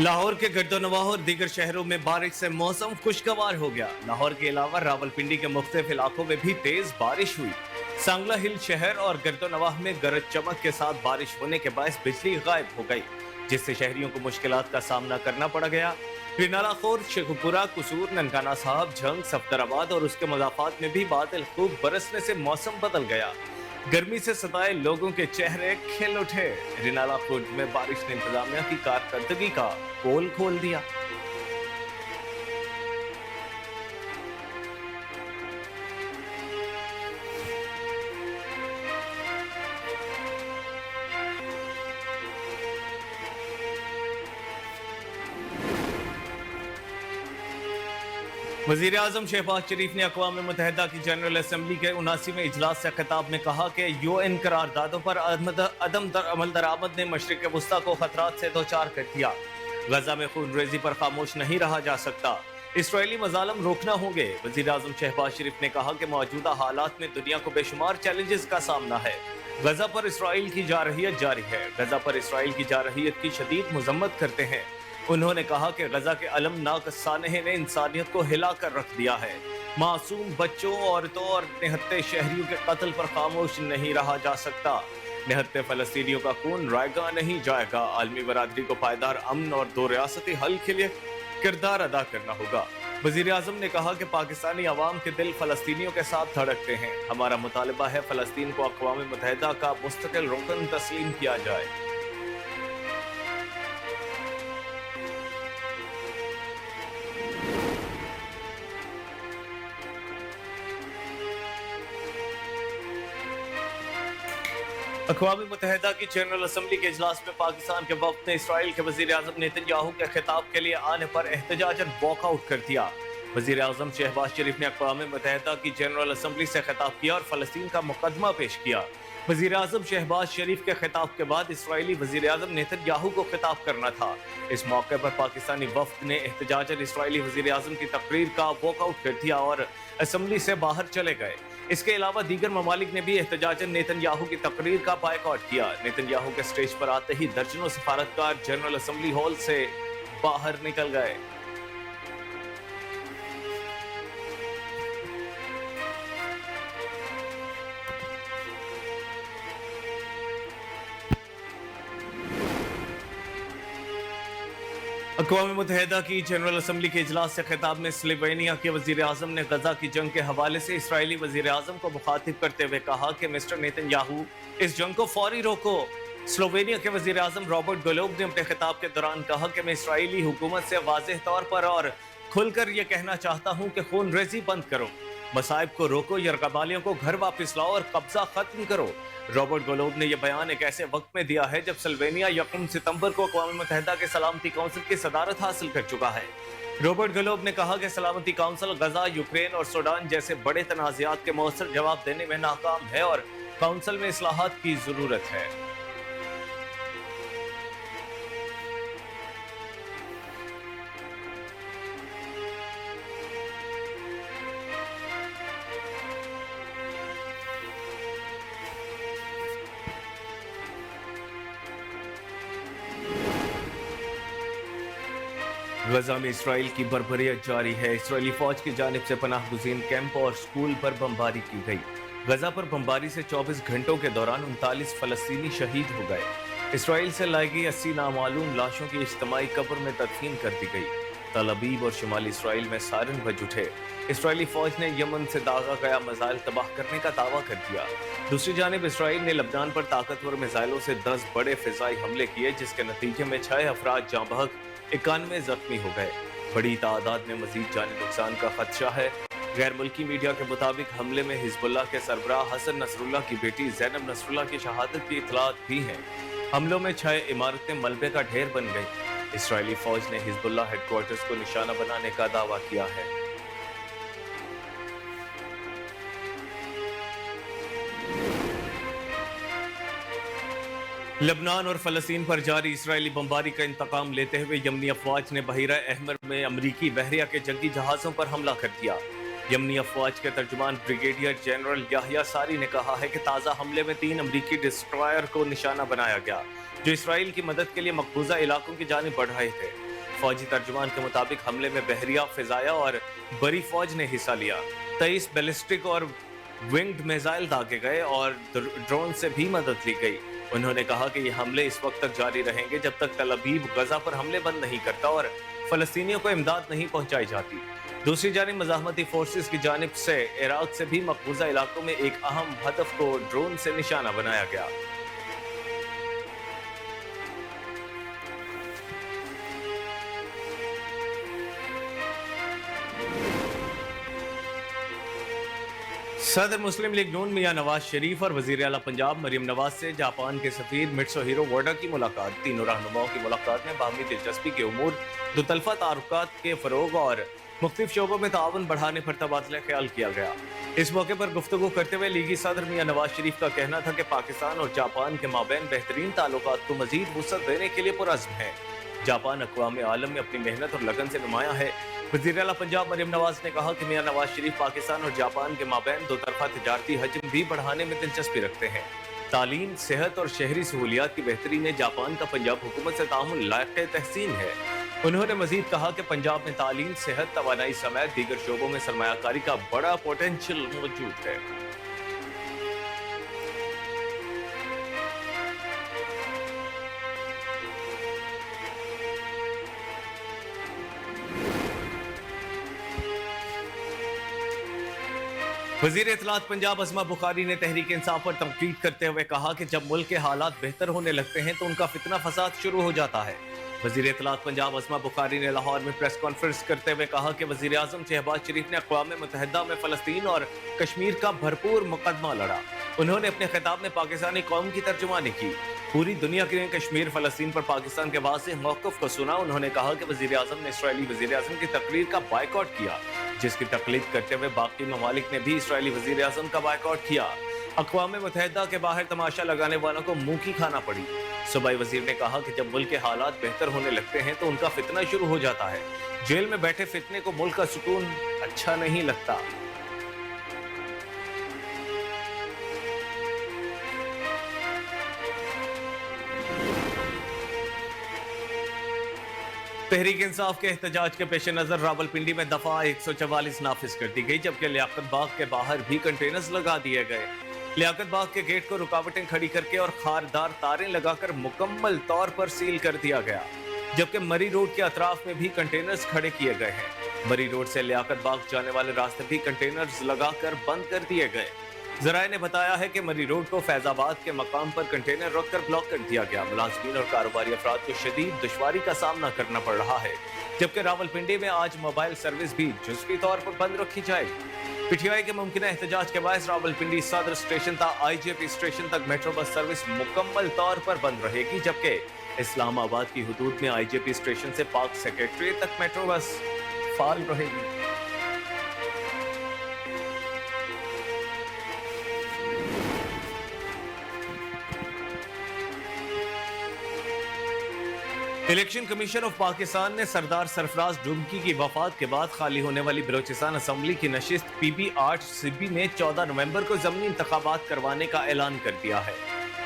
लाहौर के गर्दोनवाह और दीगर शहरों में बारिश से मौसम खुशगवार हो गया। लाहौर के अलावा रावलपिंडी के मुख्तलिफ इलाकों में भी तेज बारिश हुई। सांगला हिल शहर और गर्दोनवाह में गरज चमक के साथ बारिश होने के बायस बिजली गायब हो गई, जिससे शहरियों को मुश्किलात का सामना करना पड़ गया। रिनाला खोर, शेखुपुरा, कुसूर, ननकाना साहब, झंग, सफदराबाद और उसके मजाफात में भी बादल खूब बरसने से मौसम बदल गया। गर्मी से सताए लोगों के चेहरे खिल उठे। रिनाला खुर्द में बारिश ने इंतजामिया की कारकर्दगी का पोल खोल दिया। वजीर आजम शहबाज शरीफ ने अक़वाम मुत्तहिदा की जनरल असम्बली के 79वें इजलास से खिताब में कहा कि यूएन करारदादों पर अदम अमल दरामद ने मशरिक़ वस्ता को खतरात से दोचार कर दिया। गजा में खून रेजी पर खामोश नहीं रहा जा सकता, इसराइली मजालम रोकना होंगे। वजीर आजम शहबाज शरीफ ने कहा कि मौजूदा हालात में दुनिया को बेशुमार चैलेंजेस का सामना है। गजा पर इसराइल की जारहियत जारी है। गजा पर इसराइल की जारहियत की शदीद मजम्मत करते हैं। उन्होंने कहा कि गजा के अलमनाक सानहे ने इंसानियत को हिला कर रख दिया है। मासूम बच्चों, औरतों और निहत्ते शहरियों के कत्ल पर खामोश नहीं रहा जा सकता। निहत्ते फलस्तीनियों का खून रायगा नहीं जाएगा। आलमी बरादरी को पायदार अमन और दो रियासती हल के लिए किरदार अदा करना होगा। वजीर आजम ने कहा कि पाकिस्तानी अवाम के दिल फलस्तीनियों के साथ धड़कते हैं। हमारा मुतालबा है फलस्तीन को अक़वाम मुत्तहिदा का मुस्तकिल रुकन तस्लीम किया जाए। अक़वाम मुत्तहिदा की जनरल असम्बली के इजलास में पाकिस्तान के वफ़द ने इसराइल के वज़ीर आज़म नेतन्याहू के खिताब के लिए आने पर एहतजाजन वॉकआउट कर दिया। वज़ीर आज़म शहबाज शरीफ ने अक़वाम मुत्तहिदा की जनरल असम्बली से खिताब किया और फ़लस्तीन का मुकदमा पेश किया। वज़ीर आज़म शहबाज शरीफ के खिताब के बाद इसराइली वज़ीर आज़म नेतन्याहू को खिताब करना था। इस मौके पर पाकिस्तानी वफ़द ने एहतजाजन इसराइली वज़ीर आज़म की तकरीर का वॉकआउट कर दिया और असम्बली से बाहर चले गए। इसके अलावा दीगर ममालिक ने भी एहतजाजन नेतन्याहू की तकरीर का बायकॉट किया। नेतन्याहू के स्टेज पर आते ही दर्जनों सफारतकार जनरल असम्बली हॉल से बाहर निकल गए। अक़वाम मुत्तहिदा की जनरल असम्बली के इजलास से खिताब में स्लोवेनिया के वज़ीर आज़म ने गजा की जंग के हवाले से इसराइली वज़ीर आज़म को मुखातिब करते हुए कहा कि मिस्टर नेतन्याहू, इस जंग को फौरी रोको। स्लोवेनिया के वज़ीर आज़म रॉबर्ट गोलोब ने अपने खिताब के दौरान कहा कि मैं इसराइली हुकूमत से वाज़ेह तौर पर और खुलकर यह कहना चाहता हूँ कि खून रेजी बंद करो, मसाइब को रोको, यरगबालियों को घर वापस लाओ और कब्जा खत्म करो। रॉबर्ट गोलोब ने यह बयान एक ऐसे वक्त में दिया है जब स्लोवेनिया 1 सितंबर को अक़वाम मुत्तहिदा के सलामती काउंसिल की सदारत हासिल कर चुका है। रॉबर्ट गोलोब ने कहा कि सलामती काउंसिल गजा, यूक्रेन और सूडान जैसे बड़े तनाज़ात के मौसर जवाब देने में नाकाम है और काउंसिल में इस्लाहात की जरूरत है। गजा में इसराइल की बर्बरियत जारी है। इसराइली फौज की जानिब से पनाह गुज़ीन कैंप और स्कूल पर बमबारी की गई। गजा पर बमबारी से 24 घंटों के दौरान 39 फलस्तीनी शहीद हो गए। इसराइल से लाई गई 80 नामालूम लाशों की इज्तिमाई कब्र में तदफीन कर दी गई। तल अबीब और शुमाली इसराइल में सायरन बज उठे। इसराइली फौज ने यमन से दागा गया मिसाइल तबाह करने का दावा कर दिया। दूसरी जानिब इसराइल ने लबनान पर ताकतवर मिसाइलों से 10 बड़े फिजाई हमले किए, जिसके नतीजे में 6 अफराद जाँ बहक, 91 जख्मी हो गए। बड़ी तादाद में मजीद जानी नुकसान का खदशा है। गैर मुल्की मीडिया के मुताबिक हमले में हिजबुल्लाह के सरबराह हसन नसरुल्लाह की बेटी ज़ैनब नसरुल्लाह की शहादत की इतलात भी हैं। हमलों में 6 इमारतें मलबे का ढेर बन गई। इसराइली फौज ने हिजबुल्लाह हेडक्वार्टर्स को निशाना बनाने का दावा किया है। लबनान और फलस्तीन पर जारी इसराइली बमबारी का इंतकाम लेते हुए यमनी अफवाज ने बहीरा अहमर में अमरीकी बहरिया के जंगी जहाज़ों पर हमला कर दिया। यमनी अफवाज के तर्जुमान ब्रिगेडियर जनरल याहिया सारी ने कहा है कि ताज़ा हमले में 3 अमरीकी डिस्ट्रॉयर को निशाना बनाया गया, जो इसराइल की मदद के लिए मकबूजा इलाकों की जानिब बढ़ रहे थे। फौजी तर्जुमान के मुताबिक हमले में बहरिया, फिजाया और बरी फौज ने हिस्सा लिया। 23 बैलिस्टिक और विंग्ड मिसाइल दागे गए और ड्रोन से भी मदद ली गई। उन्होंने कहा कि ये हमले इस वक्त तक जारी रहेंगे जब तक तल अबीब गजा पर हमले बंद नहीं करता और फलस्तीनियों को इमदाद नहीं पहुंचाई जाती। दूसरी जानिब मज़ाहमती फोर्सेस की जानिब से इराक से भी मकबूजा इलाकों में एक अहम हदफ को ड्रोन से निशाना बनाया गया। सदर मुस्लिम लीग नून मियां नवाज शरीफ और वजीर आला पंजाब मरियम नवाज से जापान के सफीर मित्सुहिरो मोडा की मुलाकात। तीनों रहनुमाओं की मुलाकात में बाहमी दिलचस्पी के उमूर, दुतल्फा तारुकात के फरोग और मुख्तलिफ शोबों में ताउन बढ़ाने पर तबादला ख्याल किया गया। इस मौके पर गुफ्तगू करते हुए लीगी सदर मियां नवाज शरीफ का कहना था कि पाकिस्तान और जापान के माबैन बेहतरीन ताल्लुकात को मजीद वुसअत देने के लिए पुरअज़्म है। जापान अक़वाम आलम में अपनी मेहनत और लगन से नुमाया है। वज़ीर आला पंजाब मरियम नवाज ने कहा कि मियां नवाज शरीफ पाकिस्तान और जापान के माबैन दो तरफा तिजारती हजम भी बढ़ाने में दिलचस्पी रखते हैं। तालीम, सेहत और शहरी सहूलियात की बेहतरी में जापान का पंजाब हुकूमत से तामुल लायक़ तहसीन है। उन्होंने मजीद कहा कि पंजाब में तालीम, सेहत, तवानाई समेत दीगर शोबों में सरमायाकारी का बड़ा पोटेंशियल मौजूद है। वजीर इत्तलात पंजाब अज़मा बुखारी ने तहरीक इंसाफ पर तनकीद करते हुए कहा कि जब मुल्क के हालात बेहतर होने लगते हैं तो उनका फितना फसाद शुरू हो जाता है। वजीर इत्तलात पंजाब अज़मा बुखारी ने लाहौर में प्रेस कॉन्फ्रेंस करते हुए कहा कि वजीर आज़म शहबाज शरीफ ने अक़वाम मुत्तहिदा में फ़लस्तीन और कश्मीर का भरपूर मुकदमा लड़ा। उन्होंने अपने खिताब में पाकिस्तानी कौम की तर्जुमानी की। पूरी दुनिया के कश्मीर फ़लस्तीन पर पाकिस्तान के वाज़ेह मौक़िफ़ को सुना। उन्होंने कहा कि वज़ीर आज़म ने इसराइली वज़ीर आज़म की तकरीर का बायकॉट किया, जिसकी तकलीद करते हुए बाकी ममालिक ने भी इसराइली वज़ीर आज़म का बायकॉट किया। अक़वाम मुत्तहिदा के बाहर तमाशा लगाने वालों को मुंह की खाना पड़ी। सूबाई वज़ीर ने कहा कि जब मुल्क के हालात बेहतर होने लगते हैं तो उनका फितना शुरू हो जाता है। जेल में बैठे फितने को मुल्क का सुकून अच्छा नहीं लगता। तहरीक इंसाफ के एहतजाज के पेश नजर रावलपिंडी में दफा 144 नाफिज कर दी गई, जबकि लियाकत बाग के बाहर भी कंटेनर्स लगा दिए गए। लियाकत बाग के गेट को रुकावटें खड़ी करके और खारदार तारें लगाकर मुकम्मल तौर पर सील कर दिया गया, जबकि मरी रोड के अतराफ में भी कंटेनर्स खड़े किए गए हैं। मरी रोड से लियाकत बाग जाने वाले रास्ते भी कंटेनर्स लगाकर बंद कर दिए गए। ज़राए ने बताया है कि मरी रोड को फैजाबाद के मकाम पर कंटेनर रखकर ब्लॉक कर दिया गया। मुलाजिमीन और कारोबारी अफराद को शदीद दुश्वारी का सामना करना पड़ रहा है, जबकि रावलपिंडी में आज मोबाइल सर्विस भी जुज़वी तौर पर बंद रखी जाएगी। पीटीआई के मुमकिन एहतजाज के बायस रावलपिंडी सदर स्टेशन तक आईजेपी स्टेशन तक मेट्रो बस सर्विस मुकम्मल तौर पर बंद रहेगी, जबकि इस्लामाबाद की हदूद में आईजेपी स्टेशन से पाक सेक्रेटरी तक मेट्रो बस फाल रहेगी। इलेक्शन कमीशन ऑफ पाकिस्तान ने सरदार सरफराज डुमकी की वफात के बाद खाली होने वाली बलोचिस्तान असम्बली की नशिस्त पीबी 8 सिब्बी में 14 नवंबर को ज़मीनी इंतखाबात करवाने का ऐलान कर दिया है।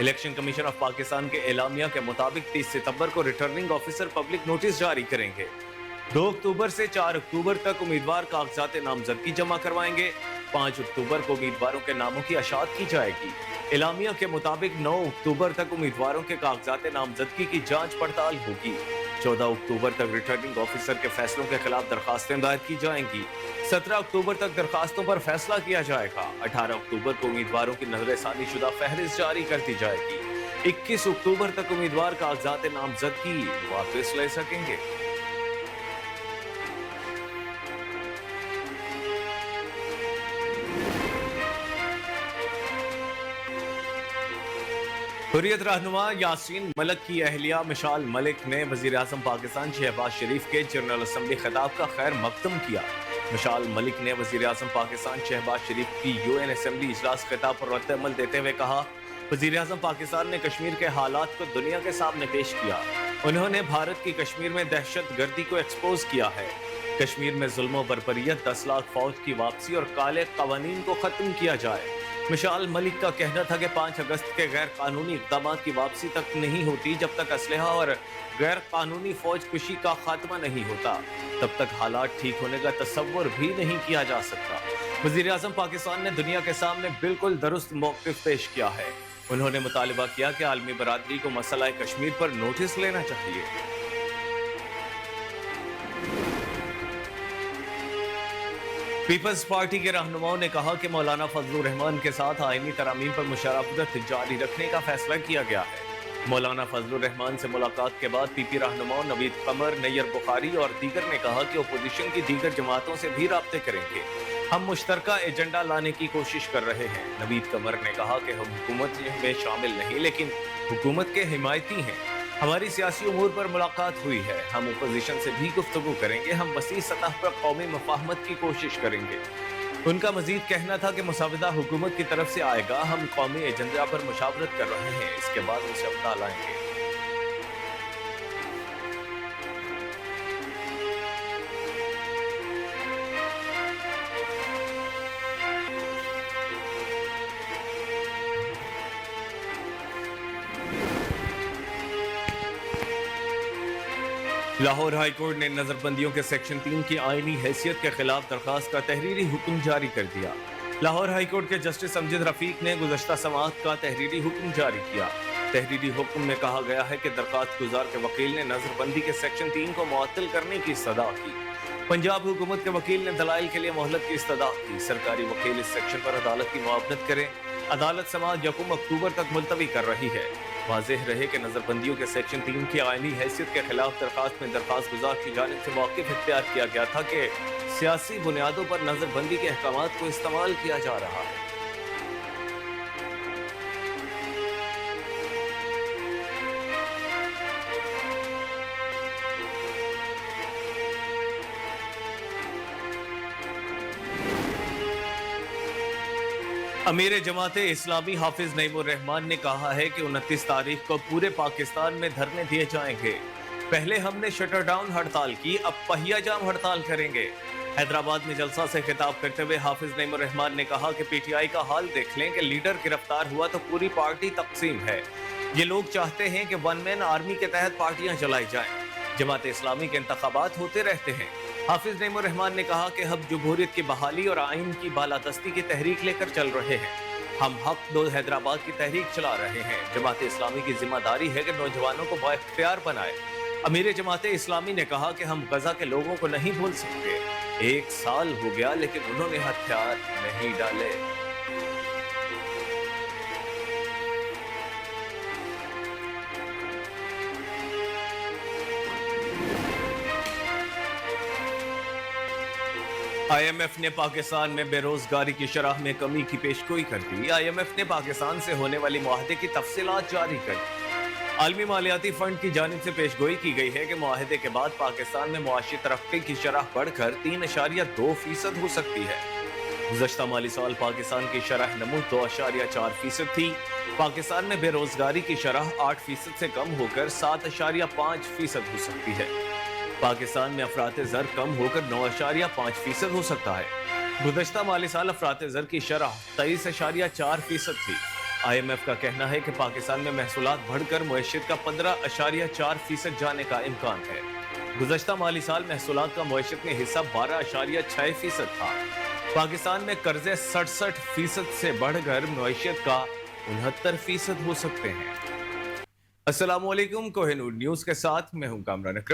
इलेक्शन कमीशन ऑफ पाकिस्तान के एलामिया के मुताबिक 30 सितंबर को रिटर्निंग ऑफिसर पब्लिक नोटिस जारी करेंगे। 2 अक्टूबर से 4 अक्टूबर तक उम्मीदवार कागजात नामजदगी जमा करवाएंगे। 5 अक्टूबर को उम्मीदवारों के नामों की अशात की जाएगी। एलामिया के मुताबिक 9 अक्टूबर तक उम्मीदवारों के कागजात नामजदगी की जांच पड़ताल होगी। 14 अक्टूबर तक रिटर्निंग ऑफिसर के फैसलों के खिलाफ दरखास्तें दायर की जाएंगी। 17 अक्टूबर तक दरखास्तों पर फैसला किया जाएगा। 18 अक्टूबर को उम्मीदवारों की नजरसानी शुदा फहरिस्त जारी कर दी जाएगी। 21 अक्टूबर तक उम्मीदवार कागजात नामजदगी वापस ले सकेंगे। हुर्रियत रहनुमा यासीन मलिक की अहलिया मिशाल मलिक ने वजीर आज़म पाकिस्तान शहबाज शरीफ के जनरल असम्बली खिताब का खैर मकदम किया। मिशाल मलिक ने वजीर आज़म पाकिस्तान शहबाज शरीफ की यूएन असम्बली इजलास खिताब पर रद्द अमल देते हुए कहा, वजीर आज़म पाकिस्तान ने कश्मीर के हालात को दुनिया के सामने पेश किया। उन्होंने भारत की कश्मीर में दहशत गर्दी को एक्सपोज किया है। कश्मीर में जुल्म बरबरियत, 10 लाख फौज की वापसी और काले कवानीन को खत्म किया जाए। مشال ملک کا کہنا تھا کہ 5 اگست کے غیر قانونی اقدامات کی واپسی تک نہیں ہوتی جب تک اسلحہ اور غیر قانونی فوج کشی کا خاتمہ نہیں ہوتا، تب تک حالات ٹھیک ہونے کا تصور بھی نہیں کیا جا سکتا۔ وزیر اعظم پاکستان نے دنیا کے سامنے بالکل درست موقف پیش کیا ہے۔ انہوں نے مطالبہ کیا کہ عالمی برادری کو مسئلہ کشمیر پر نوٹس لینا چاہیے۔ پیپلز پارٹی کے رہنماؤں نے کہا کہ مولانا فضل الرحمان کے ساتھ آئینی ترامیم پر مشاورت جاری رکھنے کا فیصلہ کیا گیا ہے۔ مولانا فضل الرحمان سے ملاقات کے بعد پی پی رہنماؤں نوید قمر، نیر بخاری اور دیگر نے کہا کہ اپوزیشن کی دیگر جماعتوں سے بھی رابطے کریں گے۔ ہم مشترکہ ایجنڈا لانے کی کوشش کر رہے ہیں۔ نوید قمر نے کہا کہ ہم حکومت میں شامل نہیں لیکن حکومت کے حمایتی ہیں۔ ہماری سیاسی امور پر ملاقات ہوئی ہے۔ ہم اپوزیشن سے بھی گفتگو کریں گے۔ ہم وسیع سطح پر قومی مفاہمت کی کوشش کریں گے۔ ان کا مزید کہنا تھا کہ مسودہ حکومت کی طرف سے آئے گا۔ ہم قومی ایجنڈا پر مشاورت کر رہے ہیں، اس کے بعد اسے اپنا لائیں گے۔ لاہور ہائی کورٹ نے نظر بندیوں کے سیکشن 3 کی آئینی حیثیت کے خلاف درخواست کا تحریری حکم جاری کر دیا۔ لاہور ہائی کورٹ کے جسٹس امجد رفیق نے گزشتہ سماعت کا تحریری حکم جاری کیا۔ تحریری حکم میں کہا گیا ہے کہ درخواست گزار کے وکیل نے نظر بندی کے سیکشن 3 کو معطل کرنے کی استدعا کی۔ پنجاب حکومت کے وکیل نے دلائل کے لیے مہلت کی استدعا کی۔ سرکاری وکیل اس سیکشن پر عدالت کی معاونت کریں۔ عدالت سماعت 1 اکتوبر تک ملتوی کر رہی ہے۔ واضح رہے کہ نظر بندیوں کے سیکشن 3 کی آئینی حیثیت کے خلاف درخواست میں درخواست گزار کی جانب سے موقف اختیار کیا گیا تھا کہ سیاسی بنیادوں پر نظر بندی کے احکامات کو استعمال کیا جا رہا ہے۔ امیر جماعت اسلامی حافظ نعیم الرحمان نے کہا ہے کہ 29 تاریخ کو پورے پاکستان میں دھرنے دیے جائیں گے۔ پہلے ہم نے شٹر ڈاؤن ہڑتال کی، اب پہیا جام ہڑتال کریں گے۔ حیدرآباد میں جلسہ سے خطاب کرتے ہوئے حافظ نعیم الرحمان نے کہا کہ پی ٹی آئی کا حال دیکھ لیں کہ لیڈر گرفتار ہوا تو پوری پارٹی تقسیم ہے۔ یہ لوگ چاہتے ہیں کہ ون مین آرمی کے تحت پارٹیاں چلائی جائیں۔ جماعت اسلامی کے انتخابات ہوتے رہتے ہیں۔ حافظ نعیم الرحمان نے کہا کہ ہم جمہوریت کی بحالی اور آئین کی بالادستی کی تحریک لے کر چل رہے ہیں۔ ہم حق دو حیدرآباد کی تحریک چلا رہے ہیں۔ جماعت اسلامی کی ذمہ داری ہے کہ نوجوانوں کو بااختیار بنائے۔ امیر جماعت اسلامی نے کہا کہ ہم غزہ کے لوگوں کو نہیں بھول سکتے۔ 1 سال ہو گیا لیکن انہوں نے ہتھیار نہیں ڈالے۔ آئی ایم ایف نے پاکستان میں بے روزگاری کی شرح میں کمی کی پیشگوئی کر دی۔ آئی ایم ایف نے پاکستان سے ہونے والی معاہدے کی تفصیلات جاری کر دی۔ عالمی مالیاتی فنڈ کی جانب سے پیشگوئی کی گئی ہے کہ معاہدے کے بعد پاکستان میں معاشی ترقی کی شرح بڑھ کر 3.2% ہو سکتی ہے۔ گزشتہ مالی سال پاکستان کی شرح نمو 2.4% تھی۔ پاکستان میں بے روزگاری کی شرح 8% سے کم ہو کر 7.5% ہو سکتی ہے۔ پاکستان میں افراط زر کم ہو کر 9.5% ہو سکتا ہے۔ گزشتہ مالی سال افراط زر کی شرح 23.4% تھی۔ آئی ایم ایف کا کہنا ہے کہ پاکستان میں محصولات بڑھ کر معیشت کا 15.4% جانے کا امکان ہے۔ گزشتہ مالی سال محصولات کا معیشت میں حصہ 12.6% تھا۔ پاکستان میں قرضے 67% سے بڑھ کر معیشت کا 69% ہو سکتے ہیں۔ السلام علیکم، کوہ نور نیوز کے ساتھ میں ہوں کامران اکرم۔